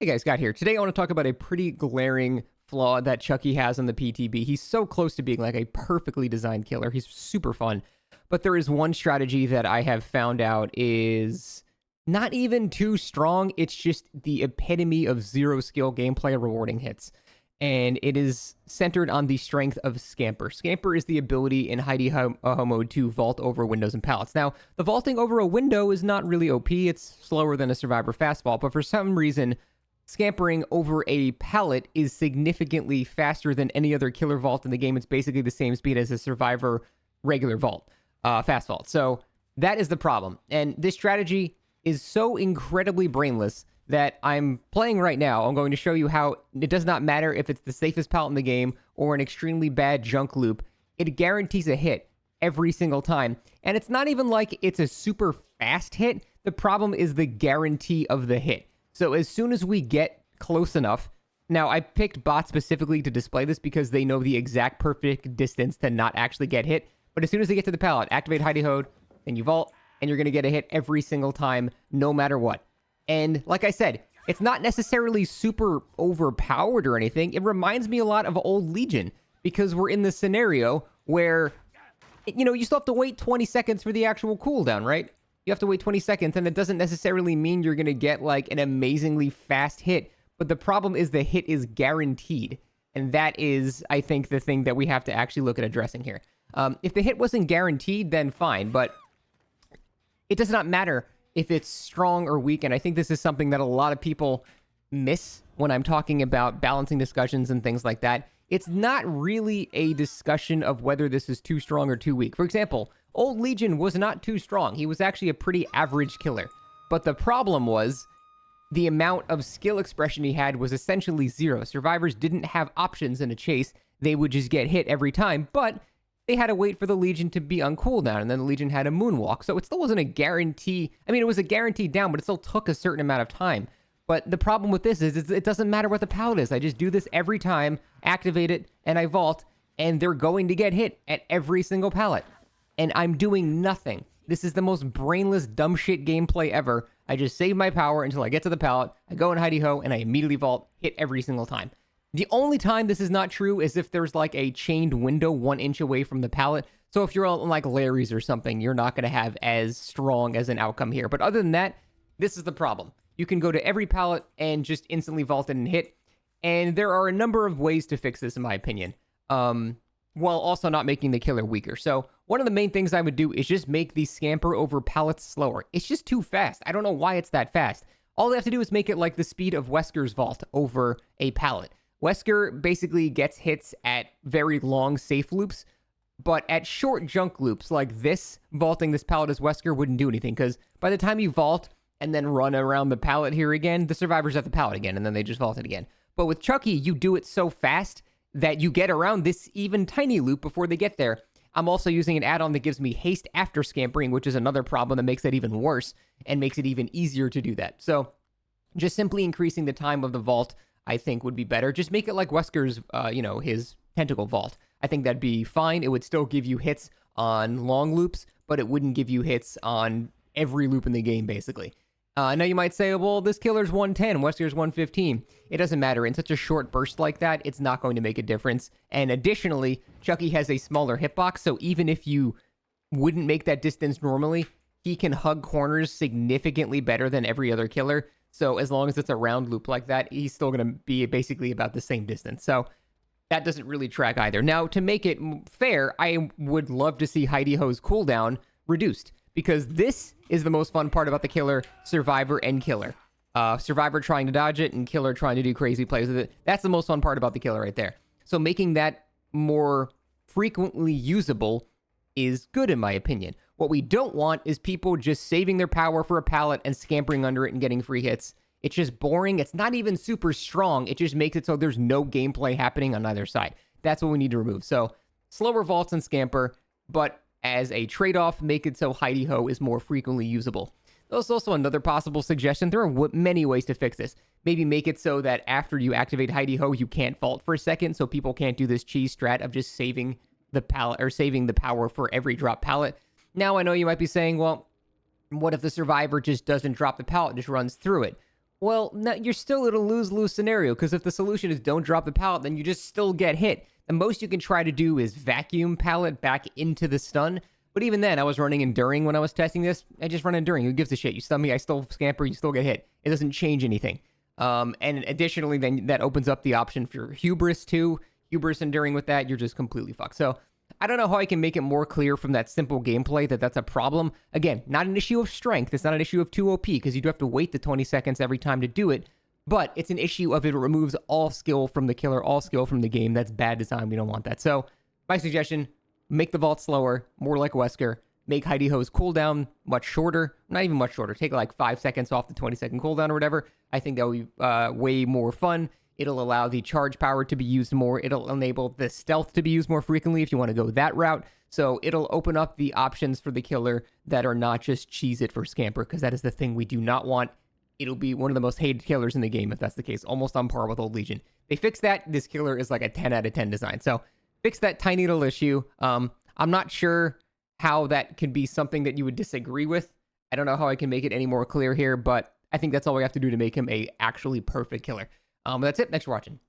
Hey guys, Scott here. Today I want to talk about a pretty glaring flaw that Chucky has on the PTB. He's so close to being like a perfectly designed killer. He's super fun. But there is one strategy that I have found out is not even too strong. It's just the epitome of zero skill gameplay rewarding hits. And it is centered on the strength of Scamper. Scamper is the ability in Hidey-Ho mode to vault over windows and pallets. Now, the vaulting over a window is not really OP. It's slower than a Survivor fast vault, but for some reason, scampering over a pallet is significantly faster than any other killer vault in the game. It's basically the same speed as a Survivor regular vault, fast vault. So that is the problem. And this strategy is so incredibly brainless that I'm playing right now. I'm going to show you how it does not matter if it's the safest pallet in the game or an extremely bad junk loop. It guarantees a hit every single time. And it's not even like it's a super fast hit. The problem is the guarantee of the hit. So as soon as we get close enough, now I picked bots specifically to display this because they know the exact perfect distance to not actually get hit. But as soon as they get to the pallet, activate Hidey-Ho, then you vault, and you're going to get a hit every single time, no matter what. And like I said, it's not necessarily super overpowered or anything. It reminds me a lot of old Legion because we're in this scenario where, you know, you still have to wait 20 seconds for the actual cooldown, right? You have to wait 20 seconds, and it doesn't necessarily mean you're going to get, like, an amazingly fast hit. But the problem is the hit is guaranteed. And that is, I think, the thing that we have to actually look at addressing here. If the hit wasn't guaranteed, then fine. But it does not matter if it's strong or weak. And I think this is something that a lot of people miss when I'm talking about balancing discussions and things like that. It's not really a discussion of whether this is too strong or too weak. For example, Old Legion was not too strong. He was actually a pretty average killer. But the problem was the amount of skill expression he had was essentially zero. Survivors didn't have options in a chase. They would just get hit every time, but they had to wait for the Legion to be on cooldown, and then the Legion had a moonwalk. So it still wasn't a guarantee. I mean, it was a guaranteed down, but it still took a certain amount of time. But the problem with this is it doesn't matter what the pallet is. I just do this every time, activate it, and I vault, and they're going to get hit at every single pallet. And I'm doing nothing. This is the most brainless, dumb shit gameplay ever. I just save my power until I get to the pallet, I go in Hidey-Ho, and I immediately vault, hit every single time. The only time this is not true is if there's like a chained window 1 inch away from the pallet. So if you're on like Larry's or something, you're not going to have as strong as an outcome here. But other than that, this is the problem. You can go to every pallet and just instantly vault it and hit. And there are a number of ways to fix this, in my opinion, while also not making the killer weaker. So one of the main things I would do is just make the scamper over pallets slower. It's just too fast. I don't know why it's that fast. All they have to do is make it like the speed of Wesker's vault over a pallet. Wesker basically gets hits at very long safe loops, but at short junk loops like this, vaulting this pallet as Wesker wouldn't do anything, because by the time you vault and then run around the pallet here again, the survivor's at the pallet again, and then they just vault it again. But with Chucky, you do it so fast that you get around this even tiny loop before they get there. I'm also using an add-on that gives me haste after scampering, which is another problem that makes that even worse and makes it even easier to do that. So just simply increasing the time of the vault, I think, would be better. Just make it like Wesker's, his tentacle vault. I think that'd be fine. It would still give you hits on long loops, but it wouldn't give you hits on every loop in the game, basically. Now you might say, well, this killer's 110, Wesker's 115. It doesn't matter. In such a short burst like that, it's not going to make a difference. And additionally, Chucky has a smaller hitbox, so even if you wouldn't make that distance normally, he can hug corners significantly better than every other killer. So as long as it's a round loop like that, he's still going to be basically about the same distance. So that doesn't really track either. Now, to make it fair, I would love to see Hidey-Ho's cooldown reduced, because this is the most fun part about the killer, Survivor and Killer. Survivor trying to dodge it and Killer trying to do crazy plays with it. That's the most fun part about the killer right there. So making that more frequently usable is good, in my opinion. What we don't want is people just saving their power for a pallet and scampering under it and getting free hits. It's just boring. It's not even super strong. It just makes it so there's no gameplay happening on either side. That's what we need to remove. So slower vaults and scamper, but as a trade-off, make it so Hidey-Ho is more frequently usable. There's also another possible suggestion. There are many ways to fix this. Maybe make it so that after you activate Hidey-Ho, you can't vault for a second, so people can't do this cheese strat of just saving the pallet or saving the power for every drop pallet. Now, I know you might be saying, well, what if the survivor just doesn't drop the pallet, just runs through it? Well, no, you're still in a lose-lose scenario, because if the solution is don't drop the pallet, then you just still get hit. The most you can try to do is vacuum pallet back into the stun. But even then, I was running Enduring when I was testing this. I just run Enduring. Who gives a shit? You stun me, I still Scamper, you still get hit. It doesn't change anything. And additionally, then that opens up the option for Hubris too. Hubris Enduring with that, you're just completely fucked. So I don't know how I can make it more clear from that simple gameplay that that's a problem. Again, not an issue of strength. It's not an issue of 2 OP, because you do have to wait the 20 seconds every time to do it. But it's an issue of it removes all skill from the killer, all skill from the game. That's bad design. We don't want that. So my suggestion, make the vault slower, more like Wesker. Make Hidey-Ho's cooldown much shorter. Not even much shorter. Take like 5 seconds off the 20-second cooldown or whatever. I think that would be way more fun. It'll allow the charge power to be used more. It'll enable the stealth to be used more frequently if you want to go that route. So it'll open up the options for the killer that are not just cheese it for Scamper, because that is the thing we do not want. It'll be one of the most hated killers in the game if that's the case, almost on par with Old Legion. They fix that, this killer is like a 10 out of 10 design. So fix that tiny little issue. I'm not sure how that could be something that you would disagree with. I don't know how I can make it any more clear here, but I think that's all we have to do to make him a actually perfect killer. That's it. Thanks for watching.